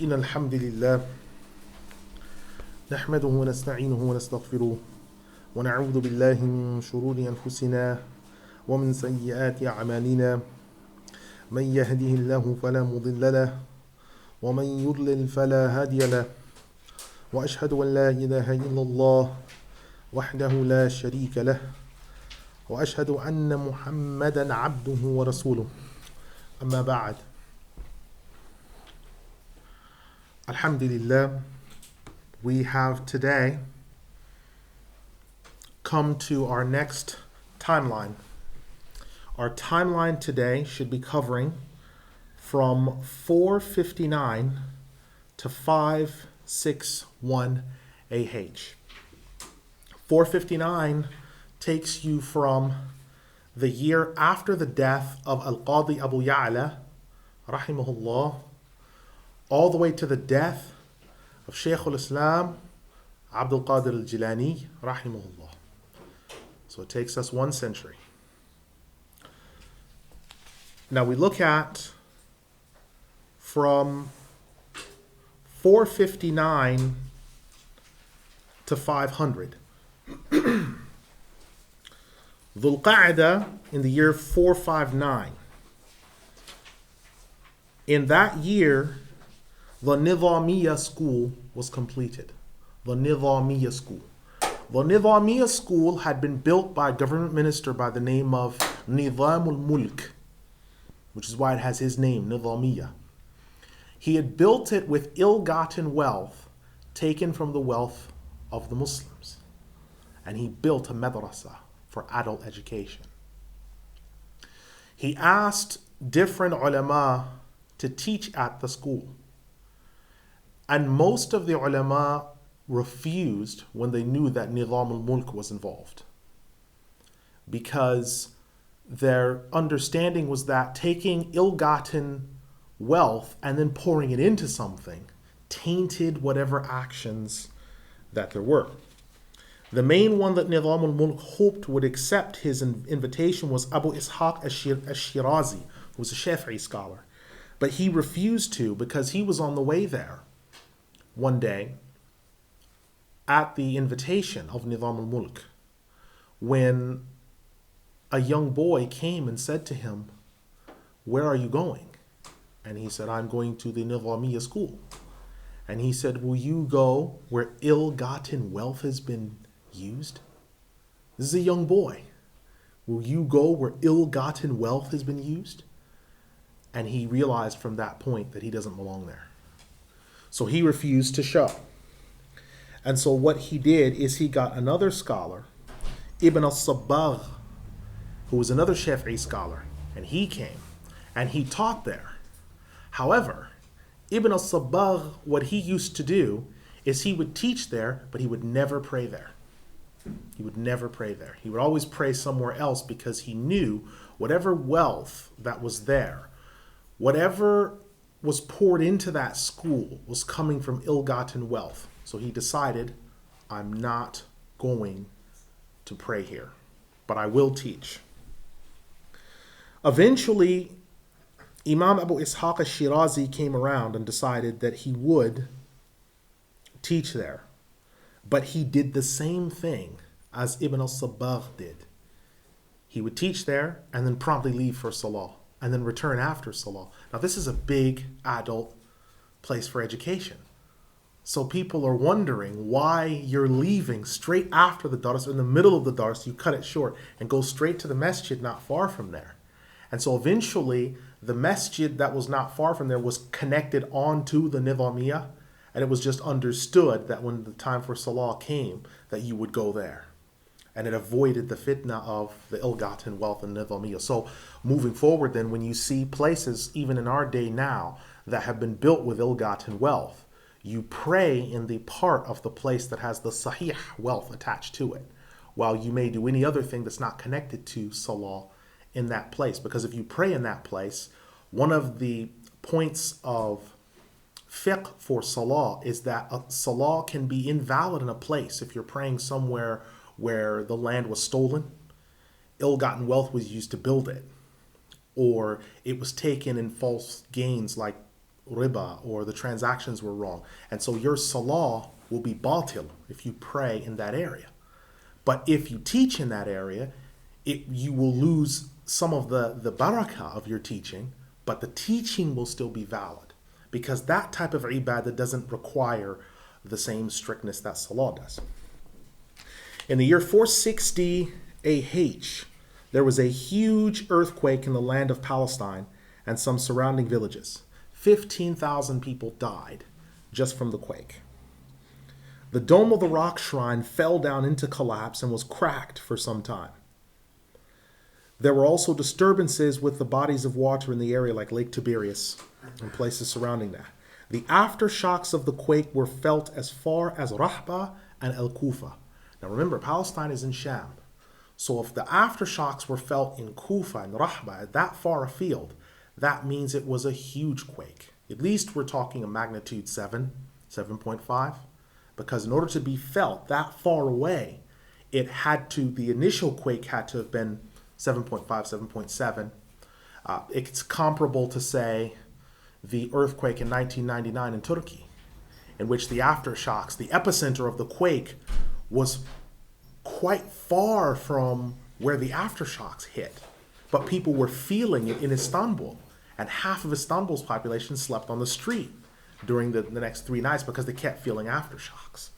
إن الحمد لله نحمده ونستعينه ونستغفره ونعوذ بالله من شرور أنفسنا ومن سيئات أعمالنا من يهده الله فلا مضل له ومن يضلل فلا هادي له وأشهد أن لا إله إلا الله وحده لا شريك له وأشهد أن محمدا عبده ورسوله أما بعد. Alhamdulillah, we have today come to our next timeline. Our timeline today should be covering from 459 to 561AH. 459 takes you from the year after the death of Al-Qadi Abu Ya'la, rahimahullah, all the way to the death of Shaykh al-Islam Abdul Qadir Al-Jilani, rahimahullah. So it takes us 1 century. Now we look at from 459 to 500. Dhul Qa'dah in the year 459. In that year, the Nizamiya school was completed. The Nizamiya school. The Nizamiya school had been built by a government minister by the name of Nizam al-Mulk, which is why it has his name, Nizamiya. He had built it with ill-gotten wealth taken from the wealth of the Muslims. And he built a madrasa for adult education. He asked different ulama to teach at the school. And most of the ulama refused when they knew that Nizam al-Mulk was involved, because their understanding was that taking ill-gotten wealth and then pouring it into something tainted whatever actions that there were. The main one that Nizam al-Mulk hoped would accept his invitation was Abu Ishaq al-Shirazi, who was a Shafi'i scholar. But he refused to, because he was on the way there one day at the invitation of Nizam al-Mulk when a young boy came and said to him, "Where are you going?" And he said, "I'm going to the Nizamiya school." And he said, "Will you go where ill-gotten wealth has been used?" This is a young boy. "Will you go where ill-gotten wealth has been used?" And he realized from that point that he doesn't belong there. So he refused to show. And so what he did is he got another scholar, Ibn al-Sabbagh, who was another Shafi'i scholar, and he came and he taught there. However, Ibn al-Sabbagh, what he used to do is he would teach there, but he would never pray there. He would never pray there. He would always pray somewhere else, because he knew whatever wealth that was there, whatever was poured into that school, was coming from ill-gotten wealth. So he decided, I'm not going to pray here, but I will teach. Eventually, Imam Abu Ishaq al-Shirazi came around and decided that he would teach there. But he did the same thing as Ibn al-Sabbagh did. He would teach there and then promptly leave for Salah, and then return after Salah. Now this is a big adult place for education. So people are wondering why you're leaving straight after the dars, or in the middle of the dars, you cut it short and go straight to the masjid not far from there. And so eventually the masjid that was not far from there was connected onto the Nizamiya, and it was just understood that when the time for Salah came, that you would go there. And it avoided the fitna of the ill-gotten wealth in Nizamiya. So moving forward then, when you see places, even in our day now, that have been built with ill-gotten wealth, you pray in the part of the place that has the sahih wealth attached to it, while you may do any other thing that's not connected to Salah in that place. Because if you pray in that place, one of the points of fiqh for Salah is that a Salah can be invalid in a place if you're praying somewhere where the land was stolen, ill-gotten wealth was used to build it, or it was taken in false gains, like riba, or the transactions were wrong. And so your salah will be batil if you pray in that area. But if you teach in that area, you will lose some of the barakah of your teaching, but the teaching will still be valid. Because that type of ibadah doesn't require the same strictness that salah does. In the year 460 AH, there was a huge earthquake in the land of Palestine and some surrounding villages. 15,000 people died just from the quake. The dome of the rock shrine fell down into collapse and was cracked for some time. There were also disturbances with the bodies of water in the area like Lake Tiberias and places surrounding that. The aftershocks of the quake were felt as far as Rahba and El Kufa. Now remember, Palestine is in Sham. So if the aftershocks were felt in Kufa and Rahba, that far afield, that means it was a huge quake. At least we're talking a magnitude 7, 7.5. Because in order to be felt that far away, the initial quake had to have been 7.5, 7.7. It's comparable to, say, the earthquake in 1999 in Turkey, in which the aftershocks, the epicenter of the quake, was quite far from where the aftershocks hit. But people were feeling it in Istanbul, and half of Istanbul's population slept on the street during the next 3 nights because they kept feeling aftershocks.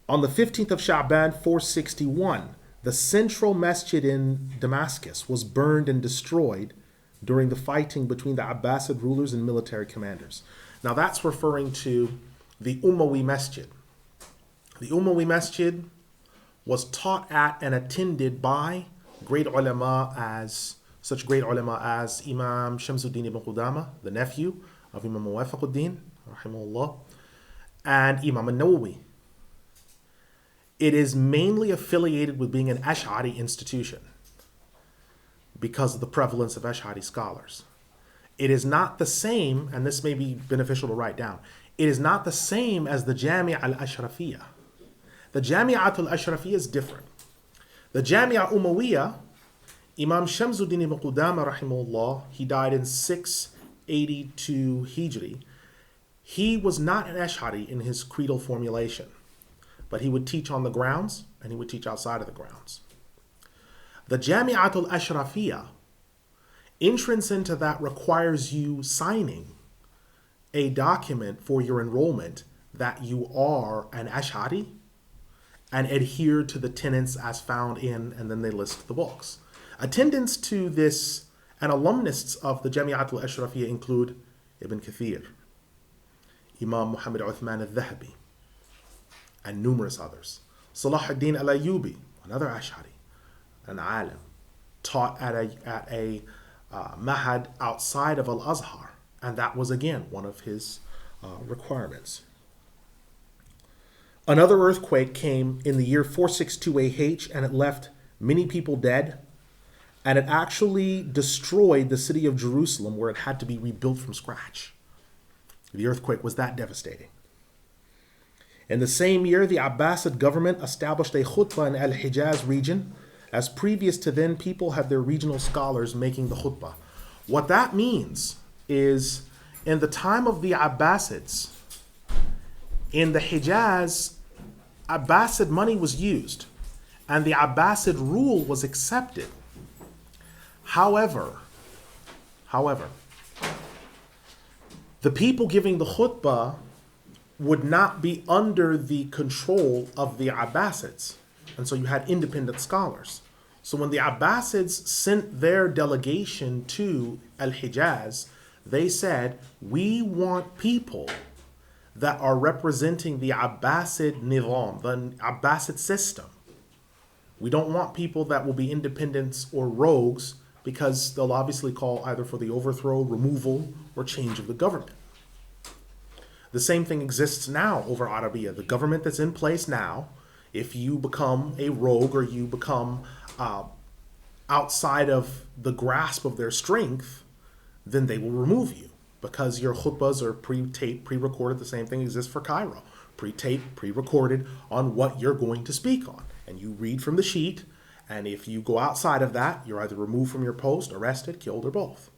On the 15th of Sha'ban, 461, the central masjid in Damascus was burned and destroyed during the fighting between the Abbasid rulers and military commanders. Now that's referring to the Umayyi Masjid. The Umayyi Masjid was taught at and attended by such great ulama as Imam Shamsuddin ibn Qudama, the nephew of Imam Muwafaquddin, rahimahullah, and Imam al-Nawawi. It is mainly affiliated with being an Ash'ari institution because of the prevalence of Ash'ari scholars. It is not the same, and this may be beneficial to write down, it is not the same as the Jami'a al-Ashrafiyya. The Jami'at al-Ashrafiyya is different. The Jami'a Umayyah, Imam Shamsuddin ibn Qudama, rahimahullah, he died in 682 Hijri. He was not an Ash'ari in his creedal formulation, but he would teach on the grounds and he would teach outside of the grounds. The Jami'at al-Ashrafiyya, entrance into that requires you signing a document for your enrollment that you are an Ash'ari and adhere to the tenets as found in, and then they list the books. Attendants to this and alumnists of the Jami'at al-Ashrafiyya include Ibn Kathir, Imam Muhammad Uthman al-Dhahabi, and numerous others. Salah ad-Din al-Ayyubi, another Ash'ari, an alim, taught at a mahad outside of Al-Azhar, and that was again one of his requirements. Another earthquake came in the year 462 AH, and it left many people dead, and it actually destroyed the city of Jerusalem, where it had to be rebuilt from scratch. The earthquake was that devastating. In the same year, the Abbasid government established a khutbah in Al-Hijaz region, as previous to then people had their regional scholars making the khutbah. What that means is, in the time of the Abbasids, in the Hijaz, Abbasid money was used, and the Abbasid rule was accepted. However, the people giving the khutbah would not be under the control of the Abbasids. And so you had independent scholars. So when the Abbasids sent their delegation to Al-Hijaz, they said, we want people that are representing the Abbasid nizam, the Abbasid system. We don't want people that will be independents or rogues, because they'll obviously call either for the overthrow, removal, or change of the government. The same thing exists now over Arabia. The government that's in place now, if you become a rogue or you become outside of the grasp of their strength, then they will remove you, because your khutbahs are pre-taped, pre-recorded. The same thing exists for Cairo. Pre-taped, pre-recorded on what you're going to speak on. And you read from the sheet, and if you go outside of that, you're either removed from your post, arrested, killed, or both.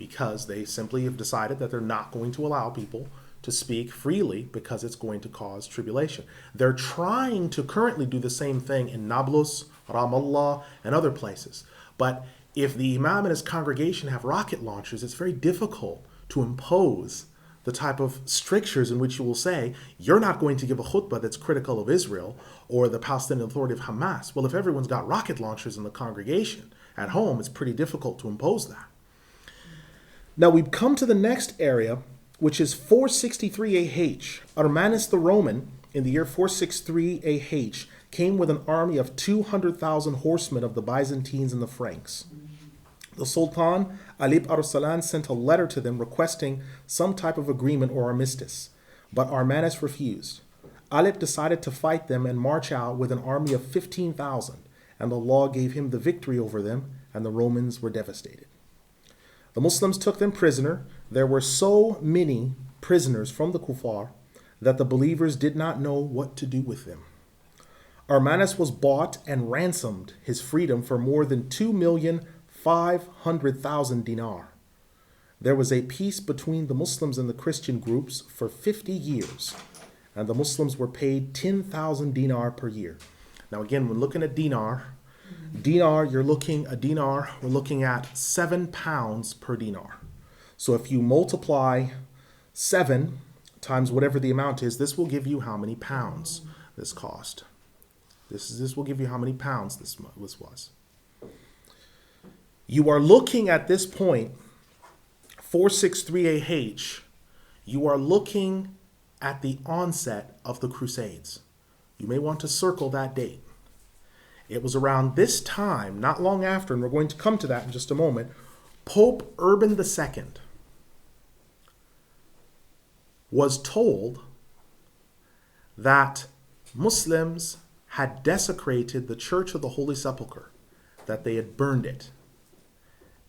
because they simply have decided that they're not going to allow people to speak freely because it's going to cause tribulation. They're trying to currently do the same thing in Nablus, Ramallah, and other places. But if the imam and his congregation have rocket launchers, it's very difficult to impose the type of strictures in which you will say, you're not going to give a khutbah that's critical of Israel or the Palestinian Authority of Hamas. Well, if everyone's got rocket launchers in the congregation at home, it's pretty difficult to impose that. Now we come to the next area, which is 463 AH. Armanus the Roman, in the year 463 AH, came with an army of 200,000 horsemen of the Byzantines and the Franks. The Sultan, Alip Arsalan, sent a letter to them requesting some type of agreement or armistice, but Armanus refused. Alip decided to fight them and march out with an army of 15,000, and Allah gave him the victory over them, and the Romans were devastated. The Muslims took them prisoner. There were so many prisoners from the Kuffar that the believers did not know what to do with them. Armanus was bought and ransomed his freedom for more than 2,500,000 dinar. There was a peace between the Muslims and the Christian groups for 50 years, and the Muslims were paid 10,000 dinar per year. Now again, when looking at dinar, we're looking at 7 pounds per dinar. So if you multiply 7 times whatever the amount is, this will give you how many pounds this cost. This will give you how many pounds this was. You are looking at this point, 463 AH, you are looking at the onset of the Crusades. You may want to circle that date. It was around this time, not long after, and we're going to come to that in just a moment, Pope Urban II was told that Muslims had desecrated the Church of the Holy Sepulchre, that they had burned it,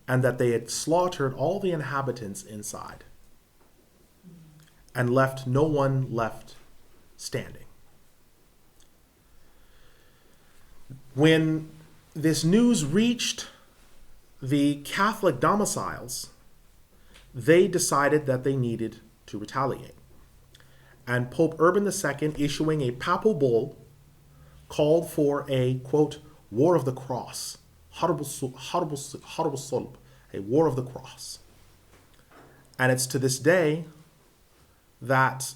and that they had slaughtered all the inhabitants inside and left no one left standing. When this news reached the Catholic domiciles, they decided that they needed to retaliate. And Pope Urban II, issuing a papal bull, called for a, quote, war of the cross, harb al-sulb, a war of the cross. And it's to this day that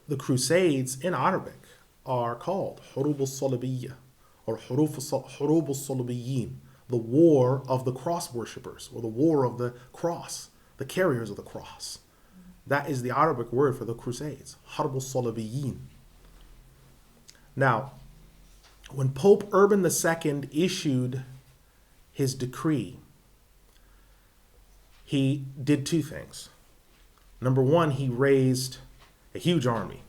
the Crusades in Arabic are called hurub al-sulbiyya, or hurub al-sulbiyyin, the war of the cross worshippers, or the war of the cross, the carriers of the cross. That is the Arabic word for the Crusades, harb al-sulbiyyin. Now, when Pope Urban II issued his decree, he did two things. Number one, he raised a huge army,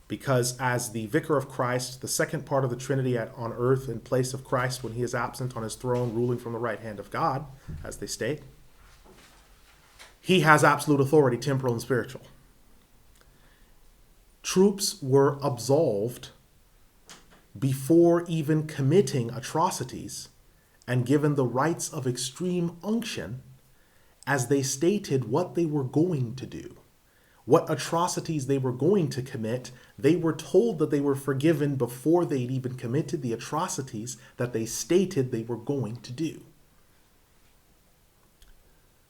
because as the Vicar of Christ, the second part of the Trinity on earth in place of Christ when he is absent on his throne, ruling from the right hand of God, as they state, he has absolute authority, temporal and spiritual. Troops were absolved before even committing atrocities and given the rights of extreme unction as they stated what they were going to do. What atrocities they were going to commit, they were told that they were forgiven before they'd even committed the atrocities that they stated they were going to do.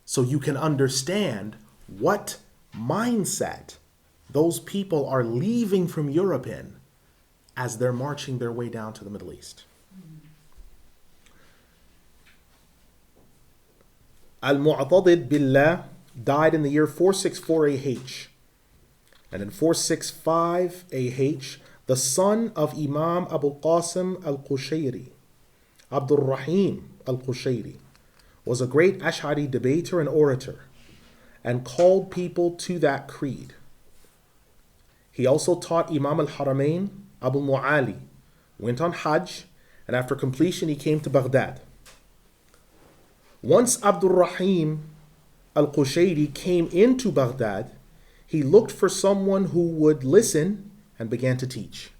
So you can understand what mindset those people are leaving from Europe in as they're marching their way down to the Middle East. Al-Mu'tadid Billah died in the year 464 AH. And in 465 AH, the son of Imam Abu Qasim Al-Qushayri, Abdul Rahim Al-Qushayri, was a great Ash'ari debater and orator and called people to that creed. He also taught Imam Al-Haramain, Abu Mu'ali, went on Hajj, and after completion he came to Baghdad. Once Abdul Rahim Al-Qushayri came into Baghdad, he looked for someone who would listen and began to teach.